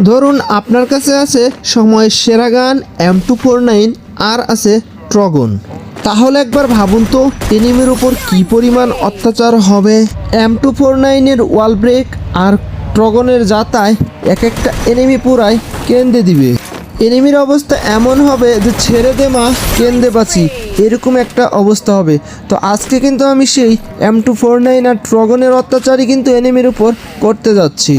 ধরুন আপনার কাছে আছে সময়ের সেরা গান M249 আর আছে ট্রগন। তাহলে একবার ভাবুন তো এনিমির উপর কি পরিমাণ অত্যাচার হবে। M249 এর ওয়াল ব্রেক আর ট্রগনের যাতায় এক একটা এনিমি পুরাই কেঁদে দিবে। এনিমির অবস্থা এমন হবে যে ছেড়ে দে মা কেঁদে বাঁচি, এরকম একটা অবস্থা হবে। তো আজকে কিন্তু আমি সেই M249 আর ট্রগনের অত্যাচারই কিন্তু এনিমির উপর করতে যাচ্ছি।